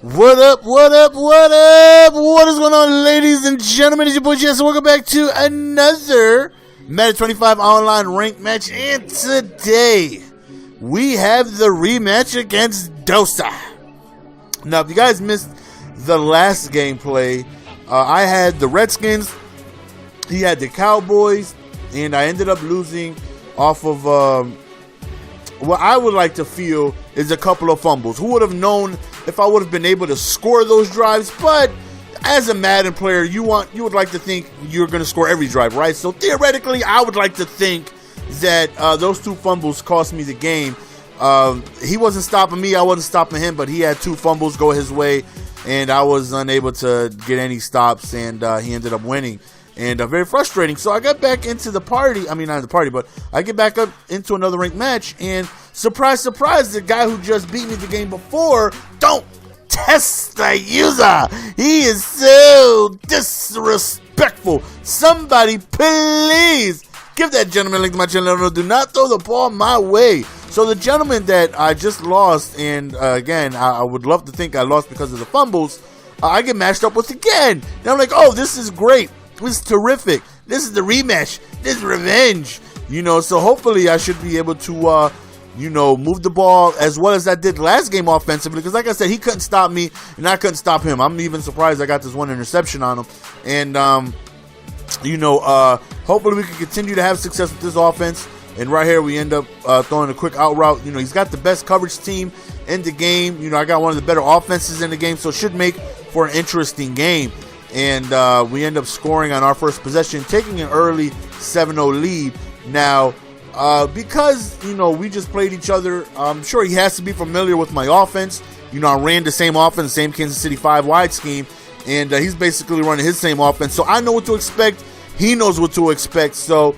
What up, what up, what up? What is going on, ladies and gentlemen? It's your boy Jess, and welcome back to another Madden 25 online ranked match. And today, we have the rematch against Dosa. Now, if you guys missed the last gameplay, I had the Redskins, he had the Cowboys, and I ended up losing off of what I would like to feel is a couple of fumbles. Who would have known if I would have been able to score those drives? But as a Madden player, you would like to think you're going to score every drive, right? So theoretically, I would like to think that those two fumbles cost me the game. He wasn't stopping me, I wasn't stopping him, but he had two fumbles go his way, and I was unable to get any stops, and he ended up winning. And very frustrating. So I got back into the party. I mean, not the party, but I get back up into another ranked match. And surprise, surprise, the guy who just beat me the game before don't test the user. He is so disrespectful. Somebody please give that gentleman a link to my channel. Do not throw the ball my way. So the gentleman that I just lost, and again, I would love to think I lost because of the fumbles, I get matched up with again. And I'm like, oh, this is great. This is terrific. This is the rematch. This is revenge. So hopefully I should be able to, move the ball as well as I did last game offensively. Because like I said, he couldn't stop me and I couldn't stop him. I'm even surprised I got this one interception on him. And, hopefully we can continue to have success with this offense. And right here we end up throwing a quick out route. He's got the best coverage team in the game. I got one of the better offenses in the game. So it should make for an interesting game. And we end up scoring on our first possession, taking an early 7-0 lead. Now, because, we just played each other, I'm sure he has to be familiar with my offense. I ran the same offense, the same Kansas City 5-wide scheme, and he's basically running his same offense. So I know what to expect. He knows what to expect. So,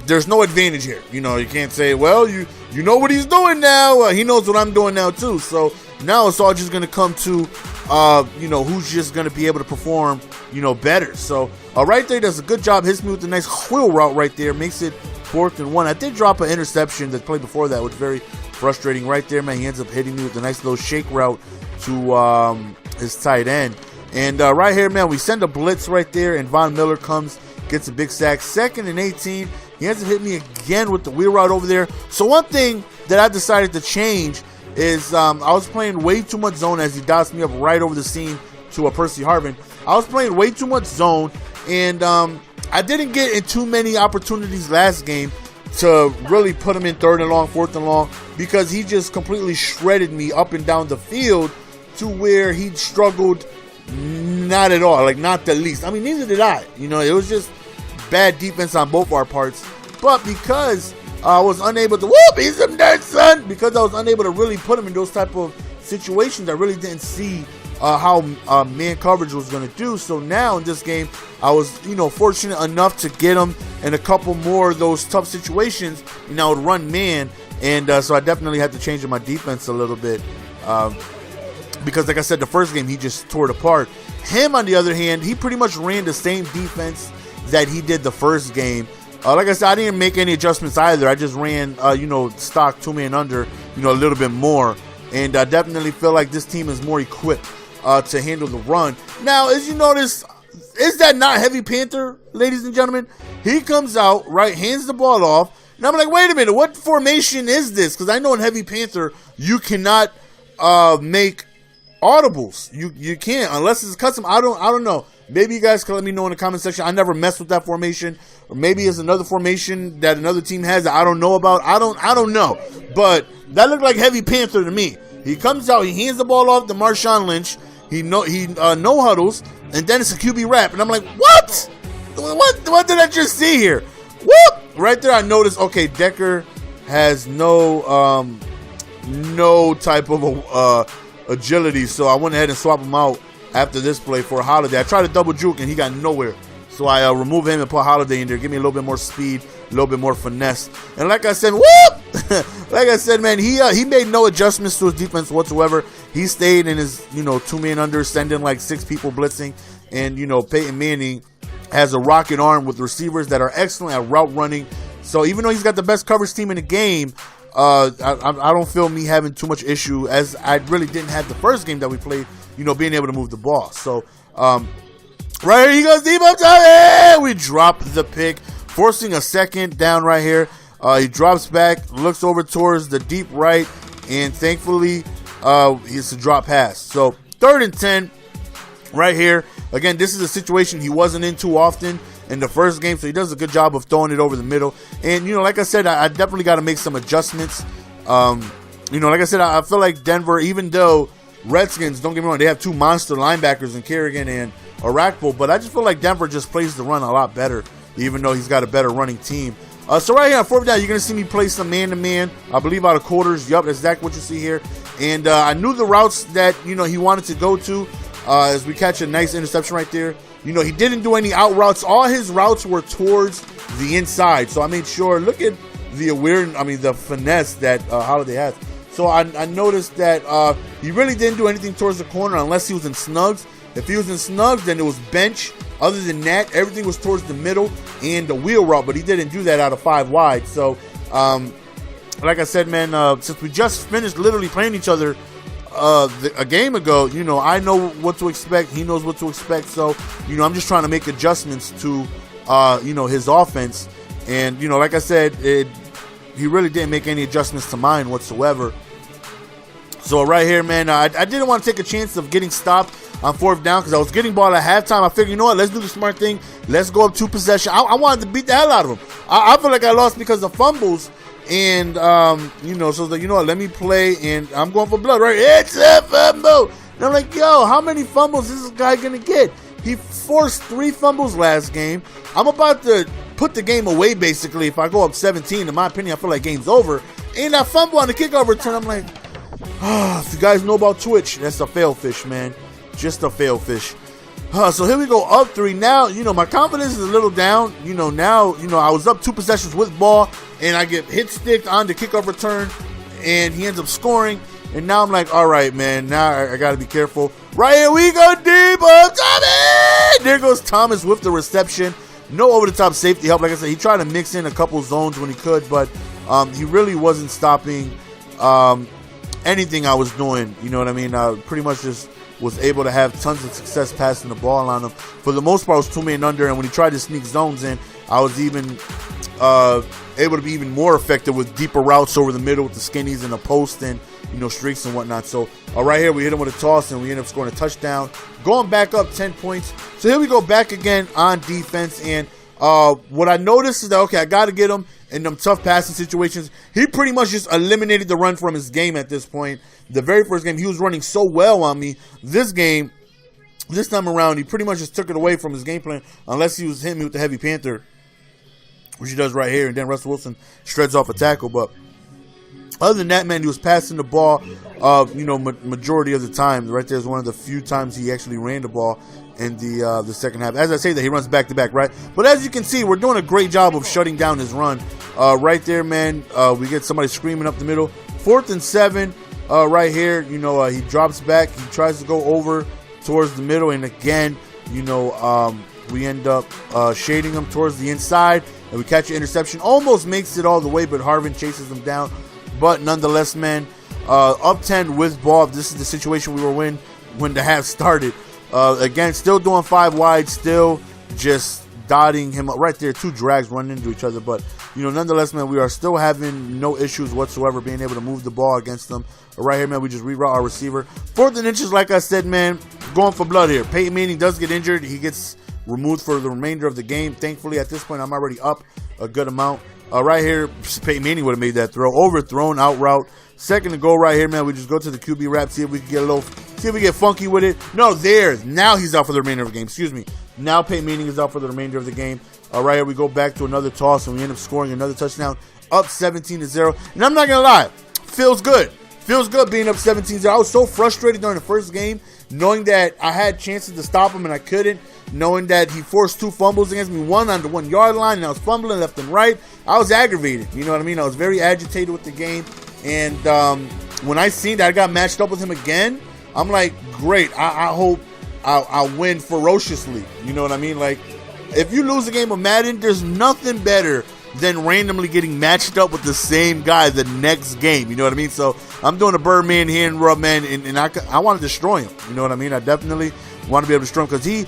there's no advantage here. You can't say, well, you know what he's doing now. He knows what I'm doing now, too. So now it's all just going to come to who's just going to be able to perform, better. So, right there, does a good job. Hits me with a nice wheel route right there. Makes it 4th and 1. I did drop an interception that played before that. Was very frustrating right there, man. He ends up hitting me with a nice little shake route to his tight end. And right here, man, we send a blitz right there, and Von Miller comes, gets a big sack. 2nd and 18. He ends up hitting me again with the wheel route over there. So one thing that I decided to change is I was playing way too much zone as he dots me up right over the seam to a Percy Harvin. I was playing way too much zone, and I didn't get in too many opportunities last game to really put him in 3rd and long, 4th and long, because he just completely shredded me up and down the field to where he struggled not at all, like not the least. I mean, neither did I. It was just bad defense on both our parts. But because I was unable to he's some dirt, son. Because I was unable to really put him in those type of situations, I really didn't see how man coverage was going to do. So now in this game, I was fortunate enough to get him in a couple more of those tough situations. I would run man, and so I definitely had to change my defense a little bit because, like I said, the first game he just tore it apart. Him, on the other hand, he pretty much ran the same defense that he did the first game. Like I said, I didn't make any adjustments either. I just ran, stock 2-man under, a little bit more. And I definitely feel like this team is more equipped to handle the run. Now, as you notice, is that not Heavy Panther, ladies and gentlemen? He comes out, right, hands the ball off. And I'm like, wait a minute, what formation is this? Because I know in Heavy Panther, you cannot make audibles. You can't, unless it's custom. I don't know. Maybe you guys can let me know in the comment section. I never messed with that formation, or maybe it's another formation that another team has that I don't know about. I don't know, but that looked like Heavy Panther to me. He comes out, he hands the ball off to Marshawn Lynch. He no huddles, and then it's a QB wrap, and I'm like, what? What did I just see here? Whoop! Right there, I noticed. Okay, Decker has no type of agility, so I went ahead and swapped him out after this play for a Holiday. I tried to double juke and he got nowhere. So I remove him and put Holiday in there. Give me a little bit more speed, a little bit more finesse. And like I said, like I said, man, he made no adjustments to his defense whatsoever. He stayed in his, 2-man under, sending like 6 people blitzing. And, Peyton Manning has a rocket arm with receivers that are excellent at route running. So even though he's got the best coverage team in the game, I don't feel me having too much issue, as I really didn't have the first game that we played, being able to move the ball. So, right here, he goes deep up top, and we drop the pick, forcing a second down right here. He drops back, looks over towards the deep right, and thankfully, it's a drop pass. So, 3rd and 10 right here. Again, this is a situation he wasn't in too often in the first game, so he does a good job of throwing it over the middle. And, like I said, I definitely got to make some adjustments. Like I said, I feel like Denver, even though Redskins, don't get me wrong, they have 2 monster linebackers in Kerrigan and Orakpo, but I just feel like Denver just plays the run a lot better, even though he's got a better running team. So right here on 4th down, you're going to see me play some man-to-man, I believe out of quarters. Yup, that's exactly what you see here. And I knew the routes that, he wanted to go to, as we catch a nice interception right there. He didn't do any out routes. All his routes were towards the inside. So I made sure, look at the finesse that Holiday has. So I noticed that he really didn't do anything towards the corner unless he was in snugs. If he was in snugs, then it was bench. Other than that, everything was towards the middle and the wheel route, but he didn't do that out of 5 wide. So, like I said, man, since we just finished literally playing each other a game ago, I know what to expect. He knows what to expect. So, I'm just trying to make adjustments to, his offense. And, like I said, he really didn't make any adjustments to mine whatsoever. So right here, man, I didn't want to take a chance of getting stopped on 4th down because I was getting ball at halftime. I figured, let's do the smart thing. Let's go up 2 possession. I wanted to beat the hell out of him. I feel like I lost because of fumbles. And, so what, let me play, and I'm going for blood, right? It's a fumble. And I'm like, yo, how many fumbles is this guy going to get? He forced 3 fumbles last game. I'm about to put the game away, basically. If I go up 17, in my opinion, I feel like game's over. And that fumble on the kickoff return, I'm like, if you guys know about Twitch, that's a fail fish, man. Just a fail fish. So here we go, up 3. Now, my confidence is a little down. Now, I was up 2 possessions with ball, and I get hit sticked on the kickoff return, and he ends up scoring. And now I'm like, all right, man, now I got to be careful. Right here, we go deep. Tommy! There goes Thomas with the reception. No over-the-top safety help. Like I said, he tried to mix in a couple zones when he could, but he really wasn't stopping anything I was doing. You know what I mean? I pretty much just was able to have tons of success passing the ball on him. For the most part, I was 2-man under, and when he tried to sneak zones in, I was even able to be even more effective with deeper routes over the middle with the skinnies and the post and, streaks and whatnot. So, right here, we hit him with a toss, and we end up scoring a touchdown, going back up 10 points. So here we go back again on defense, and what I noticed is that, okay, I got to get him in them tough passing situations. He pretty much just eliminated the run from his game at this point. The very first game, he was running so well on me. This time around, he pretty much just took it away from his game plan, unless he was hitting me with the heavy panther, which he does right here, and then Russell Wilson shreds off a tackle. But other than that, man, he was passing the ball, majority of the time. Right there is one of the few times he actually ran the ball in the second half. As I say that, he runs back to back, right? But as you can see, we're doing a great job of shutting down his run. Right there, man, we get somebody screaming up the middle. 4th and 7, right here. He drops back. He tries to go over towards the middle, and again, we end up shading him towards the inside, and we catch an interception. Almost makes it all the way, but Harvin chases him down. But nonetheless, man, up 10 with ball. This is the situation we were in when the half started. Again, still doing 5 wide, still just dotting him up right there. 2 drags running into each other. But, nonetheless, man, we are still having no issues whatsoever being able to move the ball against them. Right here, man, we just reroute our receiver. 4th and inches, like I said, man, going for blood here. Peyton Manning does get injured. He gets removed for the remainder of the game. Thankfully, at this point, I'm already up a good amount. Right here, Peyton Manning would have made that throw. Overthrown, out route. 2nd to go right here, man. We just go to the QB wrap, see if we can get see if we get funky with it. No, now he's out for the remainder of the game. Excuse me. Now Peyton Manning is out for the remainder of the game. Right here, we go back to another toss, and we end up scoring another touchdown, up 17-0. And I'm not going to lie, feels good. Feels good being up 17-0. I was so frustrated during the first game, knowing that I had chances to stop him and I couldn't, knowing that he forced 2 fumbles against me, one on the 1-yard line, and I was fumbling left and right. I was aggravated. You know what I mean? I was very agitated with the game. And when I seen that I got matched up with him again, I'm like, great. I hope I'll win ferociously. You know what I mean? Like, if you lose a game of Madden, there's nothing better then randomly getting matched up with the same guy the next game. You know what I mean? So I'm doing a Birdman hand rub, man, and I want to destroy him. You know what I mean? I definitely want to be able to destroy him because he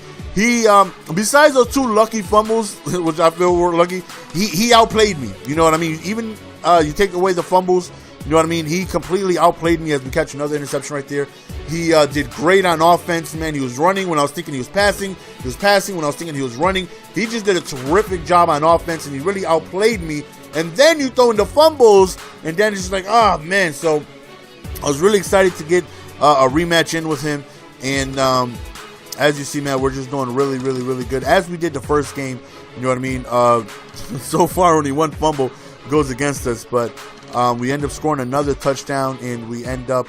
besides those 2 lucky fumbles, which I feel were lucky, he outplayed me. You know what I mean? Even you take away the fumbles, you know what I mean? He completely outplayed me as we catch another interception right there. He did great on offense, man. He was running when I was thinking he was passing. He was passing when I was thinking he was running. He just did a terrific job on offense, and he really outplayed me. And then you throw in the fumbles, and then it's just like, oh, man. So I was really excited to get a rematch in with him. And as you see, man, we're just doing really, really, really good. As we did the first game, you know what I mean? So far, only 1 fumble goes against us, but we end up scoring another touchdown, and we end up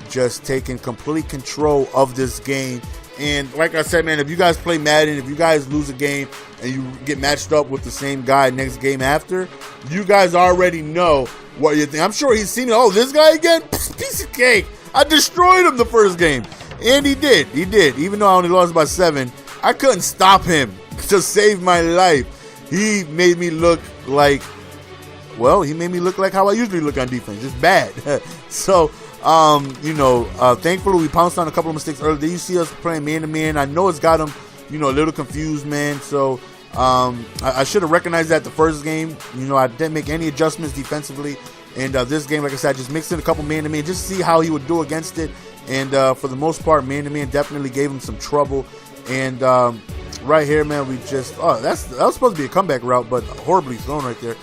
just taking complete control of this game. And like I said, man, if you guys play Madden, if you guys lose a game and you get matched up with the same guy next game after, you guys already know what you think. I'm sure he's seen it. Oh, this guy again? Piece of cake. I destroyed him the first game. And he did. Even though I only lost by 7, I couldn't stop him to save my life. He made me look like, well, he made me look like how I usually look on defense, just bad. So, thankfully we pounced on a couple of mistakes earlier. Then you see us playing man-to-man. I know it's got him, a little confused, man. So, I should have recognized that the first game. I didn't make any adjustments defensively. And this game, like I said, I just mixed in a couple man-to-man just to see how he would do against it. And for the most part, man-to-man definitely gave him some trouble. And right here, man, we just, that was supposed to be a comeback route, but horribly thrown right there.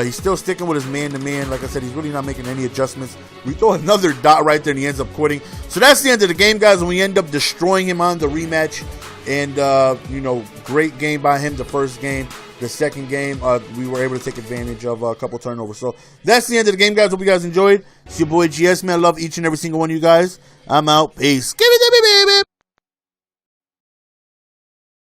He's still sticking with his man-to-man. Like I said, he's really not making any adjustments. We throw another dot right there, and he ends up quitting. So that's the end of the game, guys, and we end up destroying him on the rematch. And, great game by him the first game. The second game, we were able to take advantage of a couple turnovers. So that's the end of the game, guys. Hope you guys enjoyed. It's your boy GS, man. I love each and every single one of you guys. I'm out. Peace. Give it to me, baby.